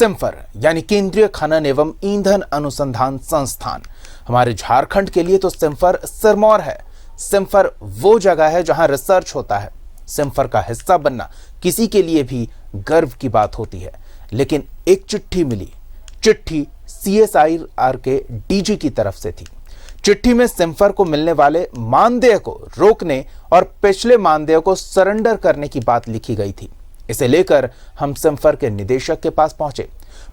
CIMFR यानी केंद्रीय खनन एवं ईंधन अनुसंधान संस्थान हमारे झारखंड के लिए तो सिम्फर सिरमौर है। सिम्फर वो जगह है जहां रिसर्च होता है। सिम्फर का हिस्सा बनना किसी के लिए भी गर्व की बात होती है। लेकिन एक चिट्ठी मिली। चिट्ठी CSIR के DG की तरफ से थी। चिट्ठी में सिम्फर को मिलने वाले मानदेय को रोकने और पिछले मानदेय को सरेंडर करने की बात लिखी गई थी। इसे लेकर हम सिम्फर के निदेशक के पास पहुंचे,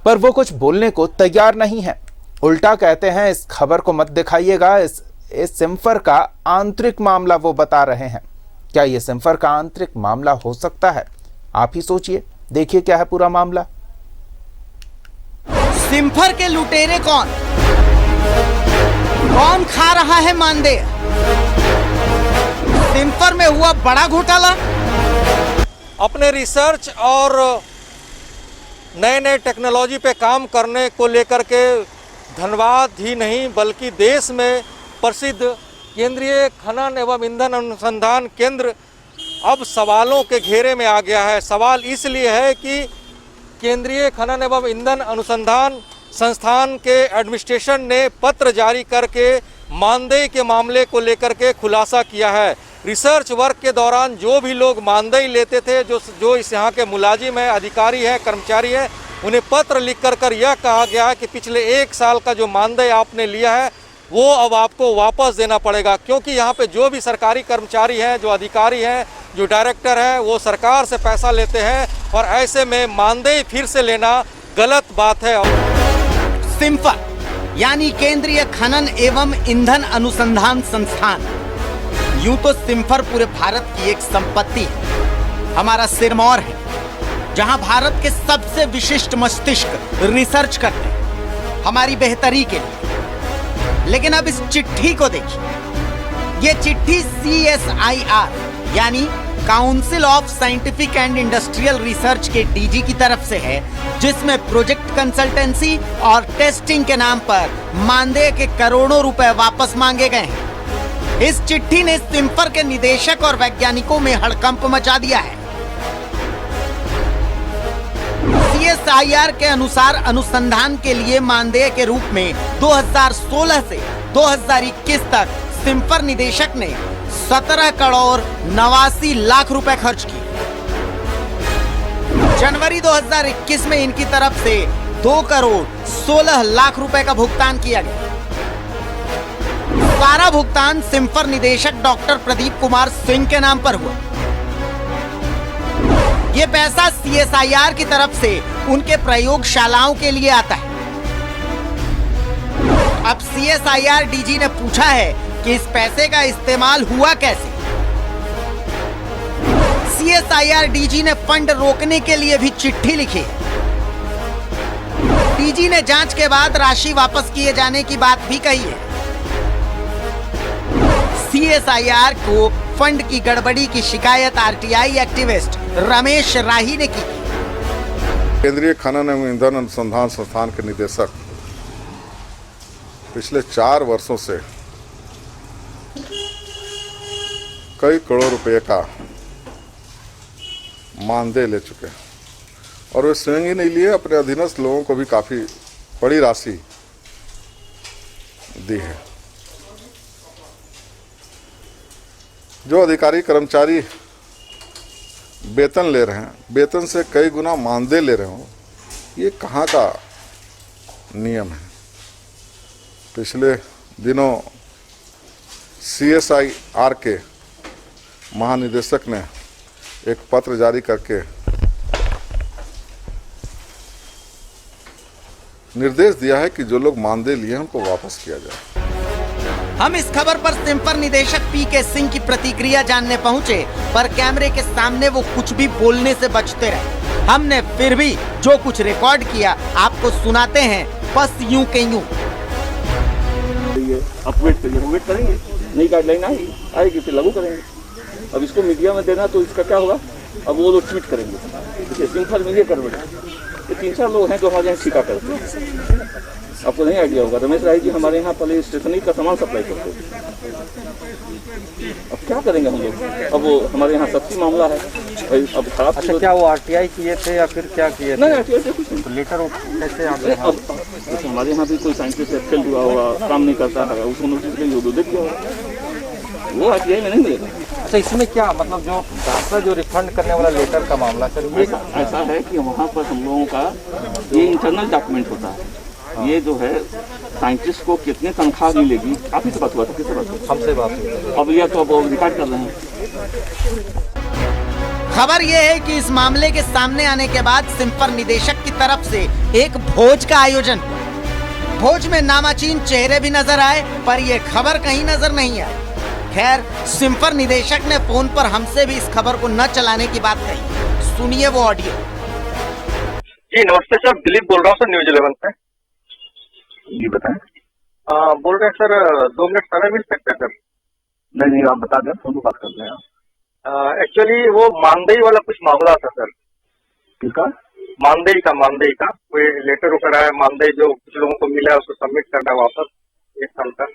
पर वो कुछ बोलने को तैयार नहीं है। उल्टा कहते हैं इस खबर को मत दिखाइएगा, इस सिम्फर का आंतरिक मामला वो बता रहे हैं। क्या ये सिम्फर का आंतरिक मामला हो सकता है? आप ही सोचिए, देखिए क्या है पूरा मामला। सिम्फर के लुटेरे कौन खा रहा है मानदेय? सिम्फर में हुआ बड़ा घोटाला। अपने रिसर्च और नए नए टेक्नोलॉजी पे काम करने को लेकर के धनबाद ही नहीं बल्कि देश में प्रसिद्ध केंद्रीय खनन एवं ईंधन अनुसंधान केंद्र अब सवालों के घेरे में आ गया है। सवाल इसलिए है कि केंद्रीय खनन एवं ईंधन अनुसंधान संस्थान के एडमिनिस्ट्रेशन ने पत्र जारी करके मानदेय के मामले को लेकर के खुलासा किया है। रिसर्च वर्क के दौरान जो भी लोग मानदेय लेते थे, जो इस यहाँ के मुलाजिम हैं, अधिकारी हैं, कर्मचारी हैं, उन्हें पत्र लिख कर यह कहा गया है कि पिछले 1 साल का जो मानदेय आपने लिया है वो अब आपको वापस देना पड़ेगा। क्योंकि यहाँ पे जो भी सरकारी कर्मचारी हैं, जो अधिकारी हैं, जो डायरेक्टर हैं, वो सरकार से पैसा लेते हैं और ऐसे में मानदेय फिर से लेना गलत बात है। सिम्फर यानी केंद्रीय खनन एवं ईंधन अनुसंधान संस्थान, यूं तो सिम्फर पूरे भारत की एक संपत्ति है, हमारा सिरमौर है, जहां भारत के सबसे विशिष्ट मस्तिष्क रिसर्च करते हैं हमारी बेहतरी के लिए। लेकिन अब इस चिट्ठी को देखिए। ये चिट्ठी CSIR यानी council of scientific and industrial research के DG की तरफ से है, जिसमें प्रोजेक्ट कंसल्टेंसी और टेस्टिंग के नाम पर मानदेय के करोड़ों रुपए वापस मांगे गए हैं। इस चिट्ठी ने सिम्फर के निदेशक और वैज्ञानिकों में हड़कंप मचा दिया है। CSIR के अनुसार अनुसंधान के लिए मानदेय के रूप में 2016 से 2021 तक सिम्फर निदेशक ने 17 करोड़ 89 लाख रुपए खर्च किए। जनवरी 2021 में इनकी तरफ से 2 करोड़ 16 लाख रुपए का भुगतान किया गया। सारा भुगतान सिम्फर निदेशक डॉक्टर प्रदीप कुमार सिंह के नाम पर हुआ। ये पैसा CSIR की तरफ से उनके प्रयोगशालाओं के लिए आता है। अब CSIR DG ने पूछा है कि इस पैसे का इस्तेमाल हुआ कैसे। CSIR DG ने फंड रोकने के लिए भी चिट्ठी लिखी है। DG ने जांच के बाद राशि वापस किए जाने की बात भी कही है। CSIR को फंड की गड़बड़ी की शिकायत RTI एक्टिविस्ट रमेश राही ने की। केंद्रीय खनन एवं ईंधन अनुसंधान संस्थान के निदेशक पिछले 4 वर्षों से कई करोड़ रुपए का मानदेय ले चुके हैं और वे स्वयं ही नहीं लिए, अपने अधीनस्थ लोगों को भी काफ़ी बड़ी राशि दी है। जो अधिकारी कर्मचारी वेतन ले रहे हैं, वेतन से कई गुना मानदेय ले रहे हो, ये कहाँ का नियम है? पिछले दिनों CSIR के महानिदेशक ने एक पत्र जारी करके निर्देश दिया है कि जो लोग मानदेय लिए हैं उनको वापस किया जाए। हम इस खबर पर सिम्फर निदेशक PK सिंह की प्रतिक्रिया जानने पहुंचे, पर कैमरे के सामने वो कुछ भी बोलने से बचते रहे। हमने फिर भी जो कुछ रिकॉर्ड किया आपको सुनाते हैं, बस यूं के यूं। अब वेट करिए, हम वेट करेंगे, नई गाइडलाइन आएगी फिर लागू करेंगे। अब इसको मीडिया में देना तो इसका क्या होगा? अब वो लोग ट्वीट करेंगे, सिम्फर में ये कर बैठे। ये 3-4 लोग हैं जो हमारे यहाँ ठिका करते हैं। आपको नहीं आइडिया होगा, रमेश राय जी हमारे यहाँ पहले स्टेशनरी का सामान सप्लाई करते थे। अब क्या करेंगे हम लोग, अब वो हमारे यहाँ सख्ती मामला है, अब खराब। अच्छा, क्या वो आरटीआई किए थे या फिर क्या किए थे? नहीं, आरटीआई से कुछ नहीं। तो लेटर कैसे आप अब हमारे यहाँ भी कोई साइंटिस्ट फेल हुआ होगा, काम नहीं करता है, उसको नोटिस दे दिया होगा, वो आरटीआई में नहीं मिलेगा। अच्छा, इसमें क्या मतलब जो दाखला जो रिफंड करने वाला लेटर का मामला सर, ये ऐसा है कि वहाँ पर हम लोगों का ये इंटरनल डॉक्यूमेंट होता है। ये जो है साइंटिस्ट को कितने तनख्वाह मिलेगी, आप ही से बात हुआ था, किससे बात हुआ? हमसे बात हुई। अब या तो अब रिकॉर्ड कर रहे हैं। खबर यह है कि इस मामले के सामने आने के बाद सिम्फर निदेशक की तरफ से एक भोज का आयोजन हुआ। भोज में नामाचीन चेहरे भी नजर आए, पर यह खबर कहीं नजर नहीं आई। खैर, सिम्फर निदेशक ने फोन पर हमसे भी इस खबर को न चलाने की बात कही। सुनिए वो ऑडियो। जी नमस्ते सर, दिलीप बोल रहा हूँ सर, न्यूज 11 से। जी बताएं। बोल रहे हैं सर, 2 मिनट समय मिल सकता है सर? नहीं, आप बता दें, फोन बात कर रहे हैं। एक्चुअली वो मानदेय वाला कुछ मामला था सर। किसका? मानदेय का कोई लेटर वगैरह है, मानदेय जो कुछ लोगों को मिला है उसको सबमिट करना है वापस 1 साल का।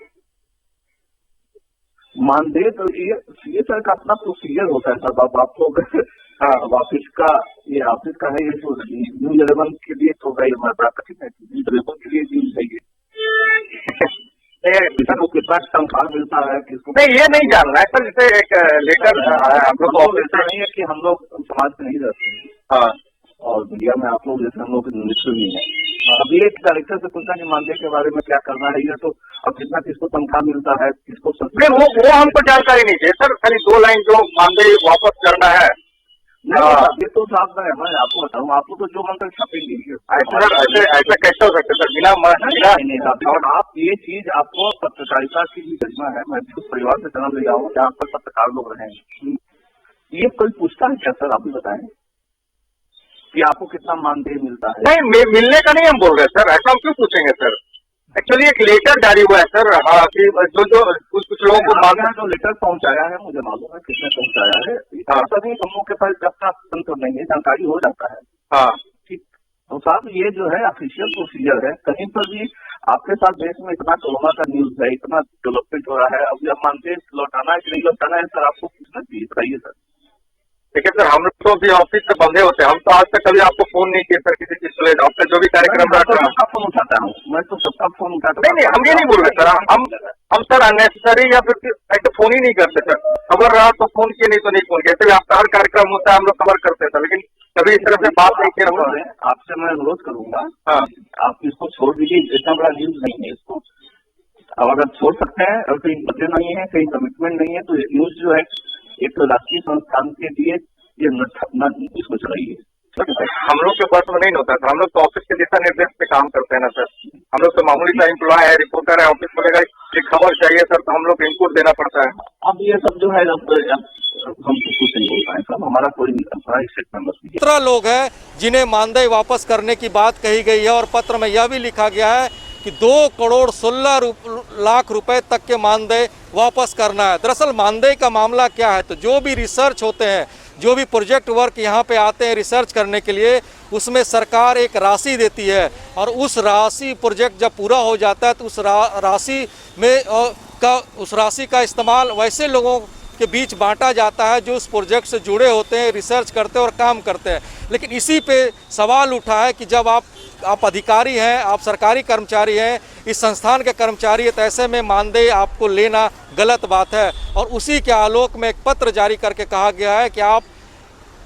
मानदेय तो ये सर का अपना प्रोसीजर होता है सर। आप लोग ऑफिस का, ये ऑफिस का है, ये तो न्यूज 11 के लिए तो हमारा कठिन है, न्यूज 11 के लिए न्यूज है ये। को कितना तनख्वाह मिलता है, किसको नहीं, ये नहीं जानना है सर। जैसे एक लेटर हम लोग ऑफिस से नहीं है कि हम लोग समाज में नहीं रहते हैं। हाँ, और मीडिया में आप लोग जैसे हम लोग मिनिस्टर भी हैं। अब ये डायरेक्टर से पूछना कि मानदेय के बारे में क्या करना है, ये तो अब कितना किसको तनख्वाह मिलता है, किसको नहीं, वो हमको जानकारी नहीं चाहिए सर। खाली 2 लाइन जो मानदेय वापस करना है। ये तो साफ है, मैं आपको बताऊँ, आपको तो जो मंत्र छापेंगे ऐसा कैसे हो सकता है सर, बिना और आप ये चीज आपको पत्रकारिता की भी गरिमा है। मैं उस परिवार से जन्म लिया हूँ जहाँ पर पत्रकार लोग रहे हैं। ये कोई पूछता है क्या सर, आप भी बताएं कि आपको कितना मानदेय मिलता है? नहीं, मिलने का नहीं हम बोल रहे सर, ऐसा हम क्यों पूछेंगे सर? एक्चुअली एक लेटर जारी हुआ है सर। हाँ, कि जो कुछ लोगों को मांगा जो लेटर पहुंचाया है, मुझे मालूम है किसने पहुंचाया है। सभी हम लोग के पास जब तक तंत्र नहीं है, जानकारी हो जाता है। हाँ ठीक, तो साहब ये जो है ऑफिशियल प्रोसीजर है। कहीं पर भी आपके साथ देश में इतना कोरोना का न्यूज है, इतना डेवलपमेंट हो रहा है, अब जब मानते लौटाना है कि नहीं लौटाना है सर, आपको पूछना चाहिए, बताइए सर। देखिए सर, हम लोग तो भी ऑफिस से बंधे होते हैं। हम तो आज तक कभी आपको फोन नहीं किए सर किसी चीज के लिए। आपका जो भी कार्यक्रम रहता है सबका फोन उठाता हूँ मैं, तो सबका फोन उठाता हूँ। नहीं, हम ये नहीं बोल रहे सर। हम सर अननेसेसरी या फिर ऐसे फोन ही नहीं करते सर। खबर रहा तो फोन किए, नहीं तो नहीं फोन किए। जैसे आपका हर कार्यक्रम होता है हम लोग खबर करते हैं, लेकिन कभी इस तरह से बात नहीं किया। आपसे मैं अनुरोध करूंगा, हाँ, आप इसको छोड़ दीजिए, इतना बड़ा न्यूज नहीं है इसको। अब अगर छोड़ सकते हैं और कहीं पते नहीं है, कहीं कमिटमेंट नहीं है, तो न्यूज जो है एक राष्ट्रीय संस्थान के लिए ये इसको चलाइए। हम लोग के पास में नहीं होता सर। हम लोग तो ऑफिस के दिशा निर्देश पे काम करते हैं ना सर। हम लोग तो मामूली सा एम्प्लॉय है, रिपोर्टर है। ऑफिस में एक खबर चाहिए सर तो हम लोग को इनपुट देना पड़ता है। अब ये सब जो है हम कुछ नहीं बोल पाए सब, हमारा कोई मेंबर नहीं। 17 लोग हैं जिन्हें मानदेय वापस करने की बात कही गई है और पत्र में यह भी लिखा गया है कि 2 करोड़ 16 लाख रुपए तक के मानदेय वापस करना है। दरअसल मानदेय का मामला क्या है, तो जो भी रिसर्च होते हैं, जो भी प्रोजेक्ट वर्क यहाँ पे आते हैं रिसर्च करने के लिए, उसमें सरकार एक राशि देती है और उस राशि प्रोजेक्ट जब पूरा हो जाता है तो उस राशि में उस राशि का इस्तेमाल वैसे लोगों के बीच बांटा जाता है जो उस प्रोजेक्ट से जुड़े होते हैं, रिसर्च करते हैं और काम करते हैं। लेकिन इसी पे सवाल उठा है कि जब आप अधिकारी हैं, आप सरकारी कर्मचारी हैं, इस संस्थान के कर्मचारी हैं, तो ऐसे में मानदेय आपको लेना गलत बात है। और उसी के आलोक में एक पत्र जारी करके कहा गया है कि आप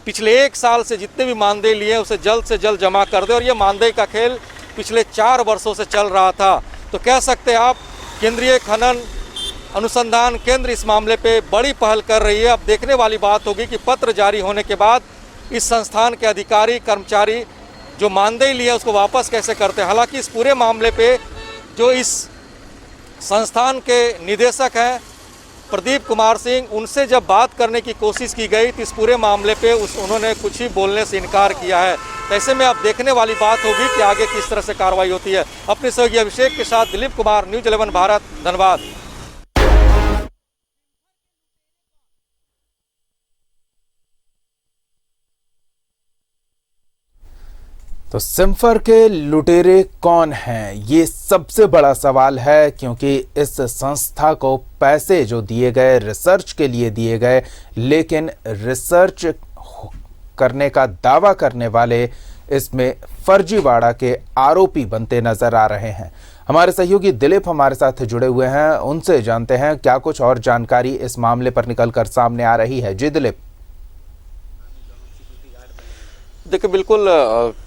पिछले 1 साल से जितने भी मानदेय लिए हैं उसे जल्द से जल्द जमा कर दें। और ये मानदेय का खेल पिछले 4 वर्षों से चल रहा था। तो कह सकते हैं आप, केंद्रीय खनन अनुसंधान केंद्र इस मामले पे बड़ी पहल कर रही है। अब देखने वाली बात होगी कि पत्र जारी होने के बाद इस संस्थान के अधिकारी कर्मचारी जो मानदेय लिए उसको वापस कैसे करते हैं। हालांकि इस पूरे मामले पे जो इस संस्थान के निदेशक हैं प्रदीप कुमार सिंह, उनसे जब बात करने की कोशिश की गई तो इस पूरे मामले पे उन्होंने कुछ ही बोलने से इनकार किया है। ऐसे में अब देखने वाली बात होगी कि आगे किस तरह से कार्रवाई होती है। अपने सहयोगी अभिषेक के साथ दिलीप कुमार, न्यूज 11 भारत, धन्यवाद। तो सिम्फर के लुटेरे कौन हैं, ये सबसे बड़ा सवाल है, क्योंकि इस संस्था को पैसे जो दिए गए रिसर्च के लिए दिए गए, लेकिन रिसर्च करने का दावा करने वाले इसमें फर्जीवाड़ा के आरोपी बनते नजर आ रहे हैं। हमारे सहयोगी दिलीप हमारे साथ जुड़े हुए हैं, उनसे जानते हैं क्या कुछ और जानकारी इस मामले पर निकलकर सामने आ रही है। जी दिलीप। देखिए, बिल्कुल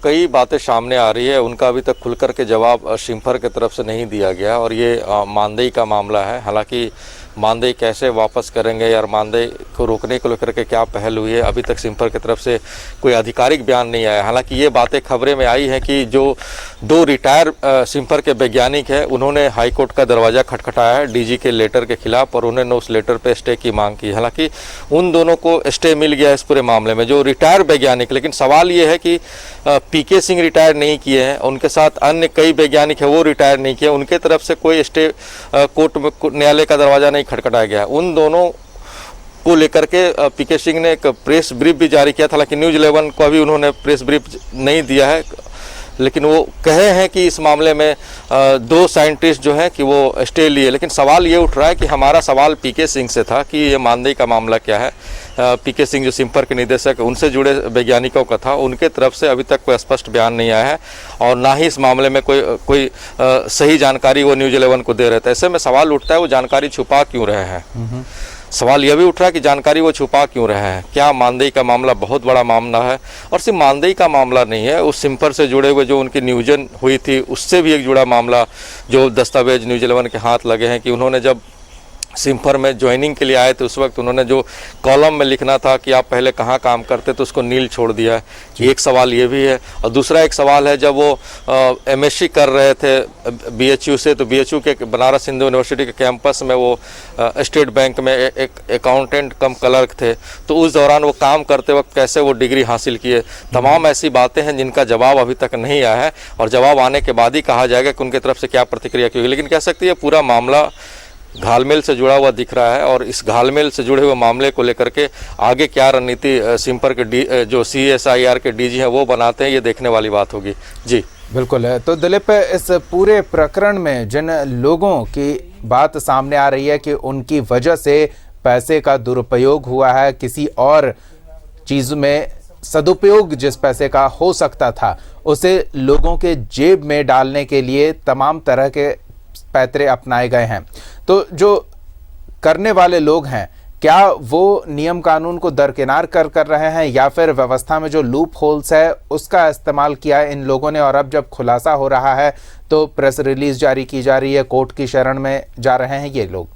कई बातें सामने आ रही है, उनका अभी तक खुलकर के जवाब सिम्फर की तरफ से नहीं दिया गया और ये मानदेय का मामला है। हालांकि मानदेय कैसे वापस करेंगे या मानदेय को रोकने को लेकर के क्या पहल हुई है, अभी तक सिम्फर की तरफ से कोई आधिकारिक बयान नहीं आया। हालांकि ये बातें खबरें में आई हैं कि जो 2 रिटायर सिम्फर के वैज्ञानिक हैं, उन्होंने हाईकोर्ट का दरवाज़ा खटखटाया है डीजी के लेटर के खिलाफ और उन्होंने उस लेटर पे स्टे की मांग की। हालांकि उन दोनों को स्टे मिल गया इस पूरे मामले में, जो रिटायर वैज्ञानिक। लेकिन सवाल ये है कि पीके सिंह रिटायर नहीं किए हैं, उनके साथ अन्य कई वैज्ञानिक हैं वो रिटायर नहीं किए, उनके तरफ से कोई स्टे कोर्ट में न्यायालय का दरवाज़ा नहीं खटखटाया गया। उन दोनों को लेकर के पीके सिंह ने एक प्रेस ब्रीफ भी जारी किया था। हालांकि न्यूज़ 11 को अभी उन्होंने प्रेस ब्रीफ नहीं दिया है, लेकिन वो कहे हैं कि इस मामले में 2 साइंटिस्ट जो हैं कि वो स्टे लिए। लेकिन सवाल ये उठ रहा है कि हमारा सवाल पीके सिंह से था कि ये मानदेय का मामला क्या है। पीके सिंह जो सिम्फर के निदेशक, उनसे जुड़े वैज्ञानिकों का था, उनके तरफ से अभी तक कोई स्पष्ट बयान नहीं आया है और ना ही इस मामले में कोई सही जानकारी वो न्यूज़ 11 को दे रहे थे। ऐसे में सवाल उठता है वो जानकारी छुपा क्यों रहे हैं। सवाल यह भी उठ रहा है कि जानकारी वो छुपा क्यों रहे हैं। क्या मानदेय का मामला बहुत बड़ा मामला है, और सिर्फ मानदेय का मामला नहीं है, उस सिम्फर से जुड़े हुए जो उनकी नियोजन हुई थी उससे भी एक जुड़ा मामला, जो दस्तावेज न्यूज़ 11 के हाथ लगे हैं कि उन्होंने जब सिम्फर में ज्वाइनिंग के लिए आए थे उस वक्त उन्होंने जो कॉलम में लिखना था कि आप पहले कहाँ काम करते तो उसको नील छोड़ दिया है। एक सवाल ये भी है, और दूसरा एक सवाल है, जब वो एमएससी कर रहे थे बीएचयू से, तो बीएचयू के बनारस हिंदू यूनिवर्सिटी के कैंपस में वो स्टेट बैंक में एक अकाउंटेंट कम क्लर्क थे, तो उस दौरान वो काम करते वक्त कैसे वो डिग्री हासिल किए। तमाम ऐसी बातें हैं जिनका जवाब अभी तक नहीं आया है और जवाब आने के बाद ही कहा जाएगा कि उनकी तरफ से क्या प्रतिक्रिया की होगी। लेकिन कह सकती है पूरा मामला घालमेल से जुड़ा हुआ दिख रहा है और इस घालमेल से जुड़े हुए मामले को लेकर के आगे क्या रणनीति सिम्फर के जो CSIR के डीजी हैं वो बनाते हैं, ये देखने वाली बात होगी। जी बिल्कुल है। तो दिलीप, इस पूरे प्रकरण में जिन लोगों की बात सामने आ रही है कि उनकी वजह से पैसे का दुरुपयोग हुआ है, किसी और चीज़ में सदुपयोग जिस पैसे का हो सकता था उसे लोगों के जेब में डालने के लिए तमाम तरह के पैतरे अपनाए गए हैं, तो जो करने वाले लोग हैं क्या वो नियम कानून को दरकिनार कर रहे हैं या फिर व्यवस्था में जो लूप होल्स है उसका इस्तेमाल किया है इन लोगों ने, और अब जब खुलासा हो रहा है तो प्रेस रिलीज जारी की जा रही है, कोर्ट की शरण में जा रहे हैं ये लोग?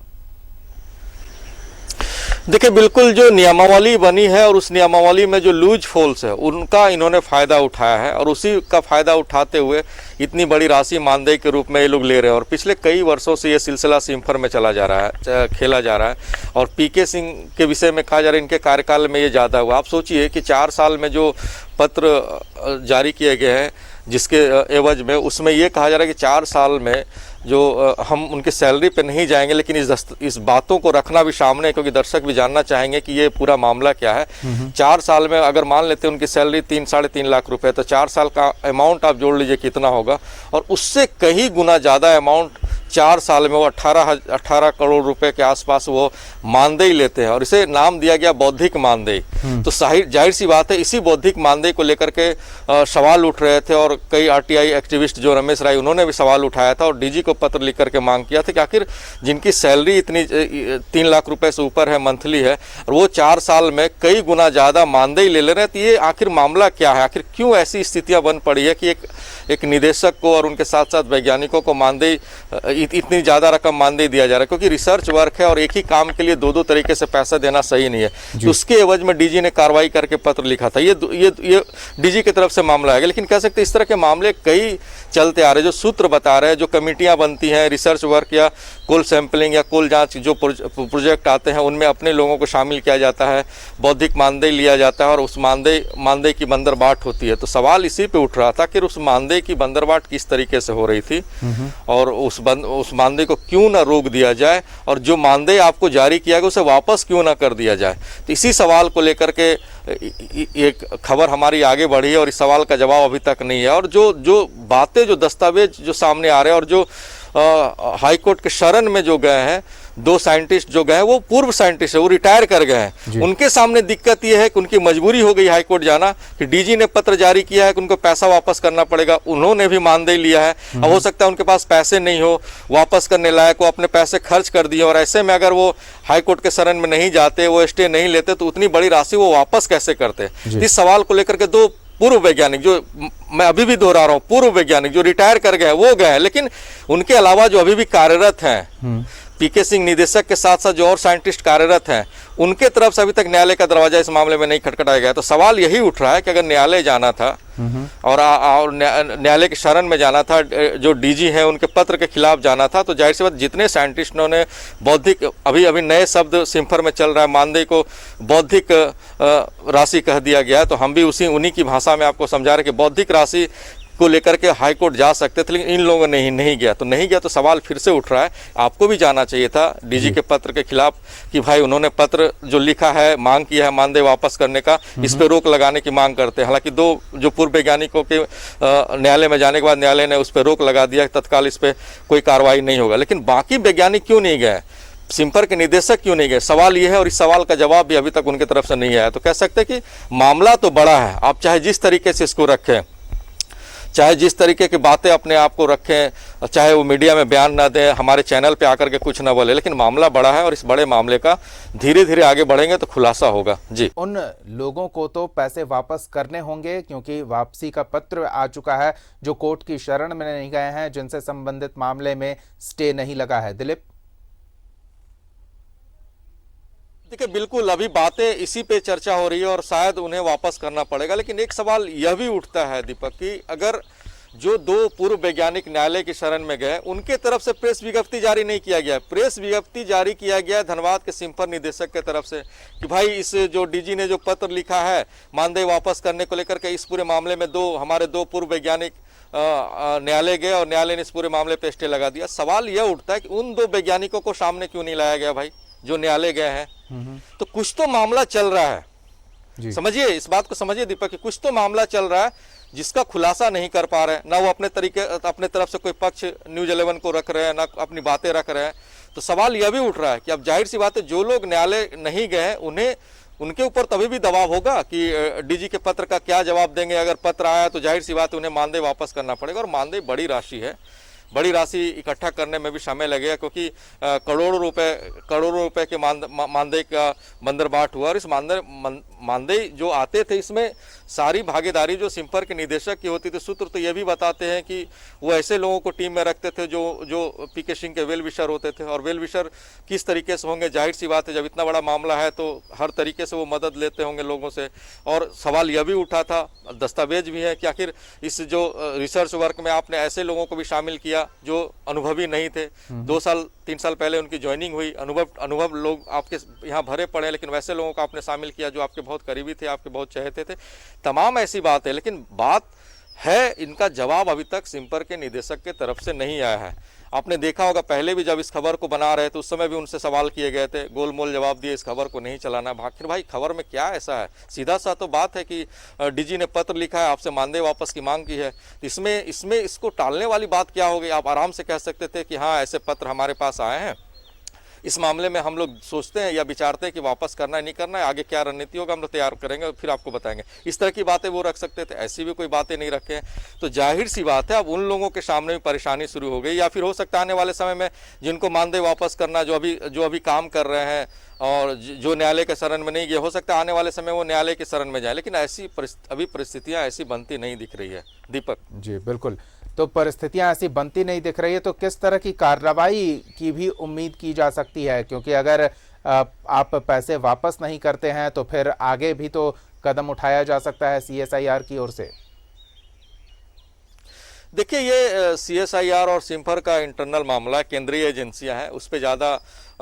देखिए, बिल्कुल जो नियमावली बनी है और उस नियमावली में जो लूज होल्स है उनका इन्होंने फ़ायदा उठाया है और उसी का फ़ायदा उठाते हुए इतनी बड़ी राशि मानदेय के रूप में ये लोग ले रहे हैं। और पिछले कई वर्षों से ये सिलसिला सिम्फर में चला जा रहा है, खेला जा रहा है। और पीके सिंह के विषय में कहा जा रहा है इनके कार्यकाल में ये ज़्यादा हुआ। आप सोचिए कि 4 साल में जो पत्र जारी किए गए हैं जिसके एवज में, उसमें ये कहा जा रहा है कि 4 साल में जो हम उनके सैलरी पे नहीं जाएंगे, लेकिन इस बातों को रखना भी सामने, क्योंकि दर्शक भी जानना चाहेंगे कि ये पूरा मामला क्या है। 4 साल में अगर मान लेते हैं उनकी सैलरी 3-3.5 लाख रुपए, तो 4 साल का अमाउंट आप जोड़ लीजिए कितना होगा, और उससे कहीं गुना ज़्यादा अमाउंट 4 साल में वो 18 करोड़ रुपए के आसपास वो मानदेय लेते हैं और इसे नाम दिया गया बौद्धिक मानदेय। तो जाहिर सी बात है इसी बौद्धिक मानदेय को लेकर के सवाल उठ रहे थे और कई RTI एक्टिविस्ट जो रमेश राय उन्होंने भी सवाल उठाया था और डीजी को पत्र लिख करके मांग किया था कि आखिर जिनकी सैलरी इतनी 3 लाख रुपए से ऊपर है, मंथली है, और वो 4 साल में कई गुना ज़्यादा मानदेय ले रहे हैं, तो ये आखिर मामला क्या है? आखिर क्यों ऐसी स्थितियाँ बन पड़ी है कि एक निदेशक को और उनके साथ साथ वैज्ञानिकों को मानदेय इतनी ज़्यादा रकम मानदेय दिया जा रहा है? क्योंकि रिसर्च वर्क है और एक ही काम के लिए 2-2 तरीके से पैसा देना सही नहीं है। तो उसके एवज में डीजी ने कार्रवाई करके पत्र लिखा था। ये डीजी की तरफ से मामला है, लेकिन कह सकते हैं इस तरह के मामले कई चलते आ रहे हैं। जो सूत्र बता रहे हैं, जो कमेटियां बनती हैं, रिसर्च वर्क या कुल सैंपलिंग या कुल जांच जो प्रोजेक्ट आते हैं उनमें अपने लोगों को शामिल किया जाता है, बौद्धिक मानदेय लिया जाता है और उस मानदेय की बंदरबाट होती है। तो सवाल इसी पे उठ रहा था कि उस मानदेय की बंदरबाट किस तरीके से हो रही थी और उस उस मानदेय को क्यों ना रोक दिया जाए और जो मानदेय आपको जारी किया गया उसे वापस क्यों ना कर दिया जाए। तो इसी सवाल को लेकर के एक खबर हमारी आगे बढ़ी है और इस सवाल का जवाब अभी तक नहीं है। और जो बातें, जो दस्तावेज जो सामने आ रहे हैं और जो हाई कोर्ट के शरण में जो गए हैं, 2 साइंटिस्ट जो गए वो पूर्व साइंटिस्ट है, वो रिटायर कर गए हैं। उनके सामने दिक्कत ये है कि उनकी मजबूरी हो गई हाई कोर्ट जाना कि डीजी ने पत्र जारी किया है कि उनको पैसा वापस करना पड़ेगा। उन्होंने भी मानदेय लिया है, अब हो सकता है उनके पास पैसे नहीं हो वापस करने लायक, वो अपने पैसे खर्च कर दिए और ऐसे में अगर वो हाई कोर्ट के शरण में नहीं जाते, वो स्टे नहीं लेते तो उतनी बड़ी राशि वो वापस कैसे करते। इस सवाल को लेकर के 2 पूर्व वैज्ञानिक, जो मैं अभी भी दोहरा रहा हूँ, पूर्व वैज्ञानिक जो रिटायर कर गए वो गए, लेकिन उनके अलावा जो अभी भी कार्यरत हैं, पीके सिंह निदेशक के साथ साथ जो और साइंटिस्ट कार्यरत हैं, उनके तरफ से अभी तक न्यायालय का दरवाजा इस मामले में नहीं खटखटाया गया। तो सवाल यही उठ रहा है कि अगर न्यायालय जाना था और न्यायालय की शरण में जाना था, जो डीजी हैं उनके पत्र के खिलाफ जाना था, तो जाहिर सी बात जितने साइंटिस्टों ने बौद्धिक, अभी नए शब्द सिम्फर में चल रहा है, मानदेय को बौद्धिक राशि कह दिया गया है, तो हम भी उन्हीं की भाषा में आपको समझा रहे कि बौद्धिक राशि को लेकर के हाई कोर्ट जा सकते थे, लेकिन इन लोगों ने नहीं गया। तो नहीं गया तो सवाल फिर से उठ रहा है, आपको भी जाना चाहिए था डीजी के पत्र के खिलाफ कि भाई उन्होंने पत्र जो लिखा है, मांग किया है मानदेय वापस करने का, इस पे रोक लगाने की मांग करते हैं। हालांकि 2 जो पूर्व वैज्ञानिकों के न्यायालय में जाने के बाद न्यायालय ने उस पर रोक लगा दिया, तत्काल इस पर कोई कार्रवाई नहीं होगा। लेकिन बाकी वैज्ञानिक क्यों नहीं गए, सिम्फर के निदेशक क्यों नहीं गए, सवाल ये है और इस सवाल का जवाब भी अभी तक उनकी तरफ से नहीं आया। तो कह सकते हैं कि मामला तो बड़ा है, आप चाहे जिस तरीके से इसको रखें, चाहे जिस तरीके की बातें अपने आप को रखें, चाहे वो मीडिया में बयान ना दें, हमारे चैनल पे आकर के कुछ ना बोले, लेकिन मामला बड़ा है और इस बड़े मामले का धीरे धीरे आगे बढ़ेंगे तो खुलासा होगा। जी, उन लोगों को तो पैसे वापस करने होंगे क्योंकि वापसी का पत्र आ चुका है, जो कोर्ट की शरण में नहीं गए हैं, जिनसे संबंधित मामले में स्टे नहीं लगा है। दिलीप, देखिए बिल्कुल अभी बातें इसी पे चर्चा हो रही है और शायद उन्हें वापस करना पड़ेगा, लेकिन एक सवाल यह भी उठता है दीपक कि अगर जो 2 पूर्व वैज्ञानिक न्यायालय की शरण में गए, उनके तरफ से प्रेस विज्ञप्ति जारी नहीं किया गया। प्रेस विज्ञप्ति जारी किया गया धनबाद के सिम्फर निदेशक के तरफ से कि भाई इस जो डीजी ने जो पत्र लिखा है मानदेय वापस करने को लेकर के, इस पूरे मामले में हमारे 2 पूर्व वैज्ञानिक न्यायालय गए और न्यायालय ने इस पूरे मामले पे स्टे लगा दिया। सवाल यह उठता है कि उन 2 वैज्ञानिकों को सामने क्यों नहीं लाया गया भाई, जो न्यायालय गए हैं। तो कुछ तो मामला चल रहा है, समझिए इस बात को समझिए दीपक कि कुछ तो मामला चल रहा है जिसका खुलासा नहीं कर पा रहे हैं, ना वो अपने तरफ से कोई पक्ष न्यूज़ 11 को रख रहे हैं, ना अपनी बातें रख रहे हैं। तो सवाल यह भी उठ रहा है कि अब जाहिर सी बात है जो लोग न्यायालय नहीं गए उन्हें, उनके ऊपर तभी भी दबाव होगा कि डीजी के पत्र का क्या जवाब देंगे। अगर पत्र आया तो जाहिर सी बात है उन्हें मानदेय वापस करना पड़ेगा, और मानदेय बड़ी राशि है, बड़ी राशि इकट्ठा करने में भी समय लगेगा, क्योंकि करोड़ों रुपए के मानदेय का बंदरबाट हुआ। और इस मानदेय जो आते थे इसमें सारी भागीदारी जो सिम्फर के निदेशक की होती थी। सूत्र तो ये भी बताते हैं कि वो ऐसे लोगों को टीम में रखते थे जो पीके सिंह के वेल विशर होते थे, और वेल विशर किस तरीके से होंगे, जाहिर सी बात है जब इतना बड़ा मामला है तो हर तरीके से वो मदद लेते होंगे लोगों से। और सवाल यह भी उठा था, दस्तावेज भी है कि आखिर इस जो रिसर्च वर्क में आपने ऐसे लोगों को भी शामिल किया जो अनुभवी नहीं थे, 2 साल 3 साल पहले उनकी ज्वाइनिंग हुई, अनुभव लोग आपके यहाँ भरे पड़े, लेकिन वैसे लोगों को आपने शामिल किया जो आपके बहुत करीबी थे, आपके बहुत चाहते थे। तमाम ऐसी बात है, लेकिन बात है इनका जवाब अभी तक सिम्फर के निदेशक के तरफ से नहीं आया है। आपने देखा होगा पहले भी जब इस खबर को बना रहे थे उस समय भी उनसे सवाल किए गए थे, गोलमोल जवाब दिए, इस खबर को नहीं चलाना। आखिर भाई खबर में क्या ऐसा है, सीधा सा तो बात है कि डीजी ने पत्र लिखा है, आपसे मानदेय वापस की मांग की है, तो इसमें इसको टालने वाली बात क्या हो गई। आप आराम से कह सकते थे कि हाँ ऐसे पत्र हमारे पास आए हैं, इस मामले में हम लोग सोचते हैं या विचारते हैं कि वापस करना है नहीं करना है, आगे क्या रणनीति होगा हम लोग तैयार करेंगे फिर आपको बताएंगे। इस तरह की बातें वो रख सकते थे, ऐसी भी कोई बातें नहीं रखे हैं। तो जाहिर सी बात है अब उन लोगों के सामने भी परेशानी शुरू हो गई, या फिर हो सकता है आने वाले समय में जिनको मानदेय वापस करना, जो अभी काम कर रहे हैं और जो न्यायालय के शरण में नहीं गए, हो सकता है आने वाले समय वो न्यायालय के शरण में जाए, लेकिन ऐसी अभी परिस्थितियाँ ऐसी बनती नहीं दिख रही है दीपक। जी बिल्कुल, तो परिस्थितियां ऐसी बनती नहीं दिख रही है, तो किस तरह की कार्रवाई की भी उम्मीद की जा सकती है, क्योंकि अगर आप पैसे वापस नहीं करते हैं तो फिर आगे भी तो कदम उठाया जा सकता है CSIR की ओर से। देखिए ये CSIR और सिम्फर का इंटरनल मामला, केंद्रीय एजेंसियां हैं, उस पर ज़्यादा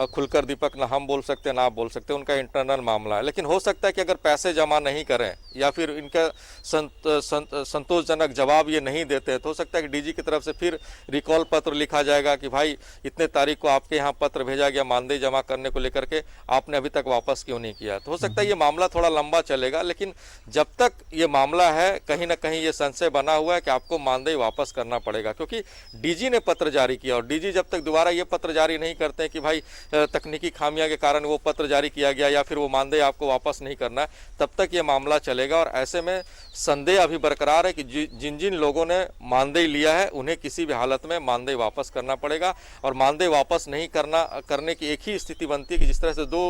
खुलकर दीपक ना हम बोल सकते ना आप बोल सकते, उनका इंटरनल मामला है। लेकिन हो सकता है कि अगर पैसे जमा नहीं करें या फिर इनका संतोषजनक जवाब ये नहीं देते तो हो सकता है कि डीजी की तरफ से फिर रिकॉल पत्र लिखा जाएगा कि भाई इतने तारीख को आपके यहाँ पत्र भेजा गया मानदेय जमा करने को लेकर के, आपने अभी तक वापस क्यों नहीं किया। तो हो सकता है ये मामला थोड़ा लंबा चलेगा, लेकिन जब तक ये मामला है कहीं ना कहीं ये संशय बना हुआ है कि आपको मानदेय वापस करना पड़ेगा, क्योंकि डीजी ने पत्र जारी किया और डीजी जब तक दोबारा ये पत्र जारी नहीं करते हैं कि भाई तकनीकी खामियां के कारण वो पत्र जारी किया गया या फिर वो मानदेय आपको वापस नहीं करना है, तब तक ये मामला चलेगा। और ऐसे में संदेह अभी बरकरार है कि जिन जिन लोगों ने मानदेय लिया है उन्हें किसी भी हालत में मानदेय वापस करना पड़ेगा। और मानदेय वापस नहीं करने की एक ही स्थिति बनती है कि जिस तरह से दो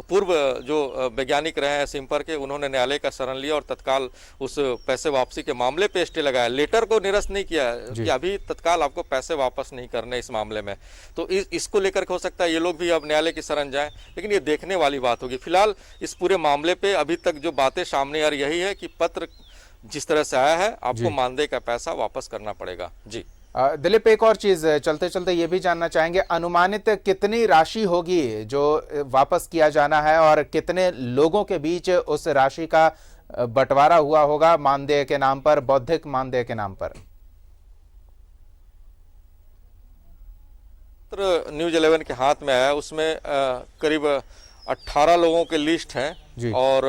पूर्व जो वैज्ञानिक रहे हैं सिम्फर के, उन्होंने न्यायालय का शरण लिया और तत्काल उस पैसे वापसी के मामले पे स्टे लगाया, लेटर को निरस्त नहीं किया कि अभी तत्काल आपको पैसे वापस नहीं करने इस मामले में। तो इसको लेकर हो सकता है ये लोग भी अब न्यायालय की शरण जाएं, लेकिन ये देखने वाली बात होगी। फिलहाल इस पूरे मामले पे अभी तक जो बातें सामने आ रही यही है कि पत्र जिस तरह से आया है आपको मानदेय का पैसा वापस करना पड़ेगा। जी दिलीप, एक और चीज चलते चलते ये भी जानना चाहेंगे, अनुमानित कितनी राशि होगी जो वापस किया जाना है और कितने लोगों के बीच उस राशि का बंटवारा हुआ होगा मानदेय के नाम पर, बौद्धिक मानदेय के नाम पर? न्यूज़ 11 के हाथ में आया, उसमें करीब 18 लोगों के लिस्ट हैं और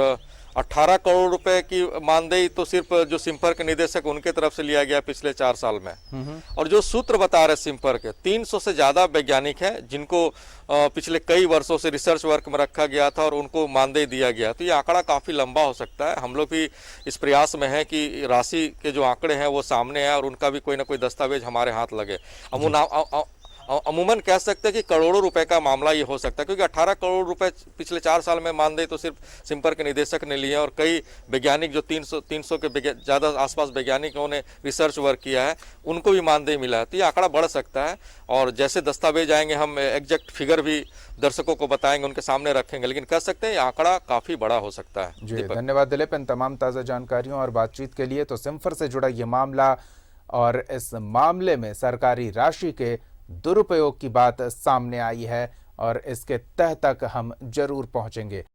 18 करोड़ रुपए की मानदेय तो सिर्फ जो सिम्फर के निदेशक उनके तरफ से लिया गया पिछले 4 साल में। और जो सूत्र बता रहे सिम्फर के 300 से ज्यादा वैज्ञानिक हैं जिनको पिछले कई वर्षों से रिसर्च वर्क में रखा गया था और उनको मानदेय दिया गया। तो ये आंकड़ा काफी लंबा हो सकता है। हम लोग भी इस प्रयास में हैं कि राशि के जो आंकड़े हैं वो सामने आए और उनका भी कोई ना कोई दस्तावेज हमारे हाथ लगे। अमूमन कह सकते हैं कि करोड़ों रुपए का मामला ये हो सकता है, क्योंकि 18 करोड़ रुपए पिछले 4 साल में मानदेय तो सिर्फ सिम्फर के निदेशक ने लिए और कई वैज्ञानिक जो 300 के ज़्यादा आसपास वैज्ञानिकों ने रिसर्च वर्क किया है उनको भी मानदेय मिला है। तो ये आंकड़ा बढ़ सकता है और जैसे दस्तावेज आएंगे हम एग्जैक्ट फिगर भी दर्शकों को बताएंगे, उनके सामने रखेंगे, लेकिन कह सकते हैं ये आंकड़ा काफ़ी बड़ा हो सकता है। जी धन्यवाद दिलीप इन तमाम ताज़ा जानकारियों और बातचीत के लिए। तो सिम्फर से जुड़ा ये मामला और इस मामले में सरकारी राशि के दुरुपयोग की बात सामने आई है और इसके तह तक हम जरूर पहुंचेंगे।